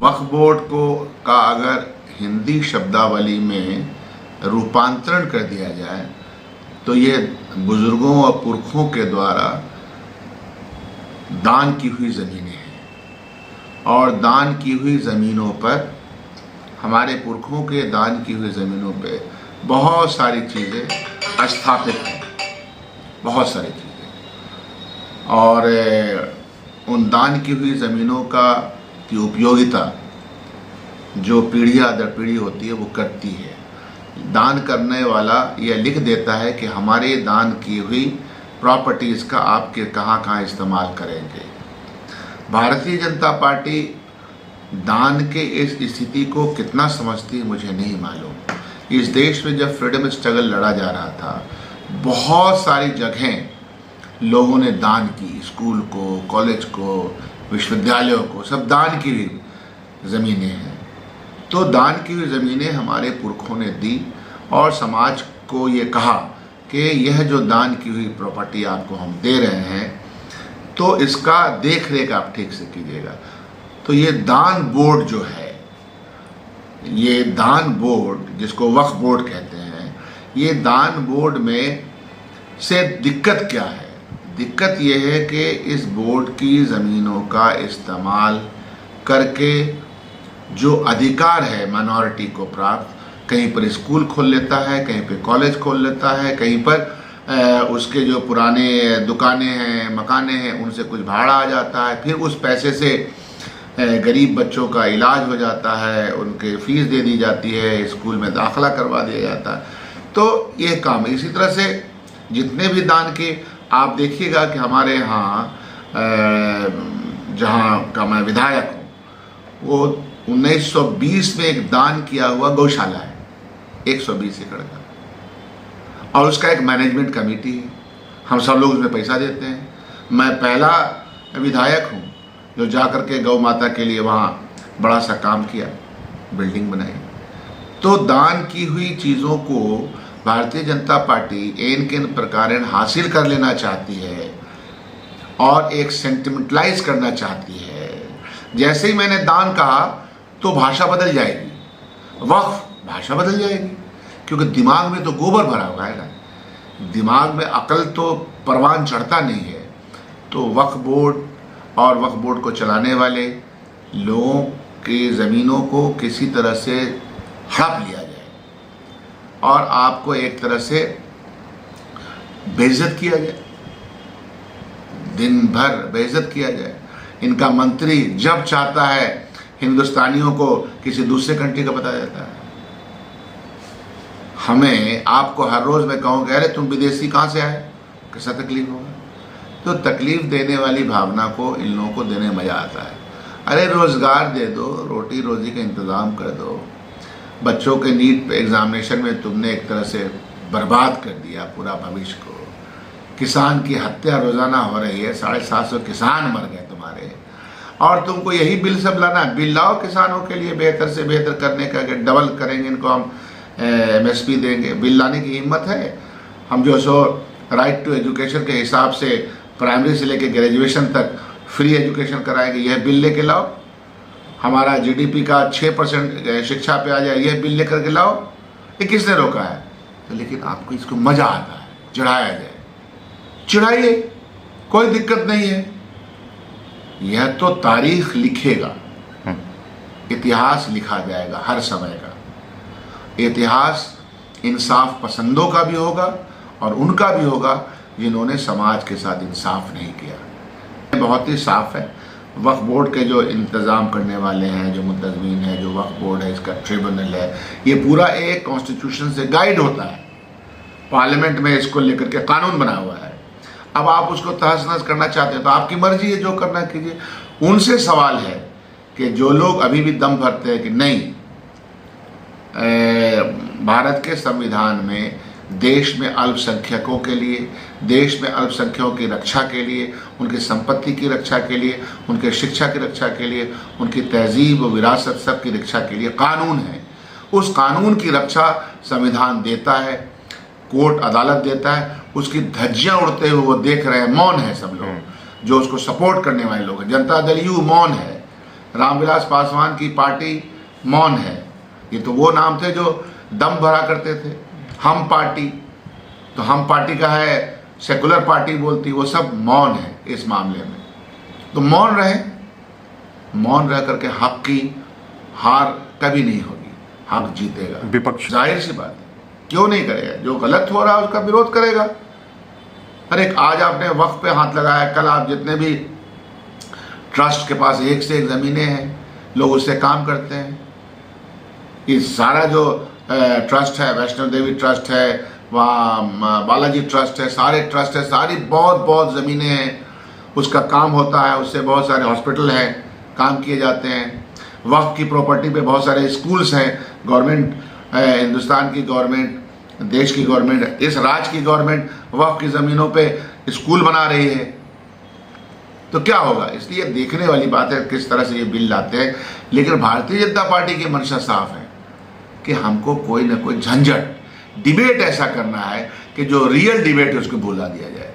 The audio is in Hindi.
वक्फ बोर्ड का अगर हिंदी शब्दावली में रूपांतरण कर दिया जाए तो ये बुजुर्गों और पुरखों के द्वारा दान की हुई ज़मीनें हैं, और दान की हुई ज़मीनों पर, हमारे पुरखों के दान की हुई ज़मीनों पे बहुत सारी चीज़ें स्थापित हैं, बहुत सारी चीज़ें। और उन दान की हुई ज़मीनों की उपयोगिता जो पीढ़ियाँ दर पीढ़ी होती है वो करती है। दान करने वाला यह लिख देता है कि हमारे दान की हुई प्रॉपर्टीज़ का आप कहाँ कहाँ इस्तेमाल करेंगे। भारतीय जनता पार्टी दान के इस स्थिति को कितना समझती है मुझे नहीं मालूम। इस देश में जब फ्रीडम स्ट्रगल लड़ा जा रहा था, बहुत सारी जगहें लोगों ने दान की, स्कूल को, कॉलेज को, विश्वविद्यालयों को, सब दान की हुई ज़मीनें हैं। तो दान की हुई ज़मीनें हमारे पुरखों ने दी और समाज को ये कहा कि यह जो दान की हुई प्रॉपर्टी आपको हम दे रहे हैं तो इसका देख रेख आप ठीक से कीजिएगा। तो ये दान बोर्ड जो है, ये दान बोर्ड जिसको वक्फ बोर्ड कहते हैं, ये दान बोर्ड में से दिक्कत क्या है? दिक्कत ये है कि इस बोर्ड की ज़मीनों का इस्तेमाल करके जो अधिकार है माइनॉरिटी को प्राप्त, कहीं पर स्कूल खोल लेता है, कहीं पर कॉलेज खोल लेता है, कहीं पर उसके जो पुराने दुकानें हैं, मकाने हैं, उनसे कुछ भाड़ा आ जाता है, फिर उस पैसे से गरीब बच्चों का इलाज हो जाता है, उनके फीस दे दी जाती है, स्कूल में दाखिला करवा दिया जाता है। तो ये काम है। इसी तरह से जितने भी दान के आप देखिएगा कि हमारे यहाँ जहाँ का मैं विधायक हूँ, वो 1920 में एक दान किया हुआ गौशाला है, 120 एकड़ का, और उसका एक मैनेजमेंट कमेटी है। हम सब लोग उसमें पैसा देते हैं। मैं पहला विधायक हूँ जो जा कर के गौ माता के लिए वहाँ बड़ा सा काम किया, बिल्डिंग बनाई। तो दान की हुई चीज़ों को भारतीय जनता पार्टी एन के प्रकार हासिल कर लेना चाहती है और एक सेंटिमेंटलाइज करना चाहती है। जैसे ही मैंने दान कहा तो भाषा बदल जाएगी, वक्फ भाषा बदल जाएगी, क्योंकि दिमाग में तो गोबर भरा हुआ है ना, दिमाग में अकल तो परवान चढ़ता नहीं है। तो वक्फ बोर्ड और वक्फ बोर्ड को चलाने वाले लोगों की ज़मीनों को किसी तरह से हड़प लिया जाए और आपको एक तरह से बेइज्जत किया जाए, दिन भर बेइज्जत किया जाए। इनका मंत्री जब चाहता है हिंदुस्तानियों को किसी दूसरे कंट्री का बताया जाता है। हमें आपको हर रोज़ मैं कहूँ अरे तुम विदेशी कहाँ से आए, कैसा तकलीफ होगा। तो तकलीफ देने वाली भावना को इन लोगों को देने मज़ा आता है। अरे रोज़गार दे दो, रोटी रोज़ी का इंतज़ाम कर दो। बच्चों के नीट एग्ज़ामिनेशन में तुमने एक तरह से बर्बाद कर दिया पूरा भविष्य को। किसान की हत्या रोज़ाना हो रही है, 750 किसान मर गए तुम्हारे, और तुमको यही बिल सब लाना है। बिल लाओ किसानों के लिए बेहतर से बेहतर करने का, कि डबल करेंगे इनको, हम MSP देंगे। बिल लाने की हिम्मत है? हम जो सो राइट टू एजुकेशन के हिसाब से प्राइमरी से लेकर ग्रेजुएशन तक फ्री एजुकेशन कराएंगे, यह बिल लेके लाओ। हमारा GDP का 6% शिक्षा पे आ जाए, यह बिल लेकर के लाओ। ये किसने रोका है? तो लेकिन आपको इसको मज़ा आता है, चढ़ाया जाए, चिढ़ाइए, कोई दिक्कत नहीं है। यह तो तारीख लिखेगा, इतिहास लिखा जाएगा हर समय का। इतिहास इंसाफ पसंदों का भी होगा और उनका भी होगा जिन्होंने समाज के साथ इंसाफ नहीं किया। बहुत ही साफ है। वक्फ बोर्ड के जो इंतज़ाम करने वाले हैं, जो मुंतज़मीन है, जो वक्फ बोर्ड है, इसका ट्रिब्यूनल है, ये पूरा एक कॉन्स्टिट्यूशन से गाइड होता है। पार्लियामेंट में इसको लेकर के कानून बना हुआ है। अब आप उसको तहस नहस करना चाहते हैं तो आपकी मर्जी है, जो करना कीजिए। उनसे सवाल है कि जो लोग अभी भी दम भरते हैं कि नहीं, भारत के संविधान में देश में अल्पसंख्यकों के लिए, देश में अल्पसंख्यकों की रक्षा के लिए, उनकी संपत्ति की रक्षा के लिए, उनके शिक्षा की रक्षा के लिए, उनकी तहजीब व विरासत सब की रक्षा के लिए कानून है। उस कानून की रक्षा संविधान देता है, कोर्ट अदालत देता है। उसकी धज्जियां उड़ते हुए वो देख रहे हैं, मौन है सब लोग। जो उसको सपोर्ट करने वाले लोग हैं। जनता दल यू मौन है, रामविलास पासवान की पार्टी मौन है। ये तो वो नाम थे जो दम भरा करते थे। हम पार्टी, तो हम पार्टी का है, सेकुलर पार्टी बोलती, वो सब मौन है इस मामले में। तो मौन रहे, मौन रह करके हक की हार कभी नहीं होगी, हक जीतेगा। विपक्ष जाहिर सी बात है, क्यों नहीं करेगा? जो गलत हो रहा है उसका विरोध करेगा। अरे आज आपने वक्फ पे हाथ लगाया, कल आप जितने भी ट्रस्ट के पास एक से एक ज़मीनें हैं, लोग उससे काम करते हैं। ये सारा जो ट्रस्ट है, वैष्णो देवी ट्रस्ट है, वहाँ बालाजी ट्रस्ट है, सारे ट्रस्ट है, सारी बहुत बहुत ज़मीनें हैं, उसका काम होता है। उससे बहुत सारे हॉस्पिटल हैं, काम किए जाते हैं। वक्फ की प्रॉपर्टी पे बहुत सारे स्कूल्स हैं। गवर्नमेंट, हिंदुस्तान की गवर्नमेंट, देश की गवर्नमेंट, इस राज्य की गवर्नमेंट वक्फ की ज़मीनों पे स्कूल बना रही है। तो क्या होगा? इसलिए देखने वाली बात है किस तरह से ये बिल लाते हैं। लेकिन भारतीय जनता पार्टी की मंशा साफ है कि हमको कोई ना कोई झंझट, डिबेट ऐसा करना है कि जो रियल डिबेट है उसको भुला दिया जाए।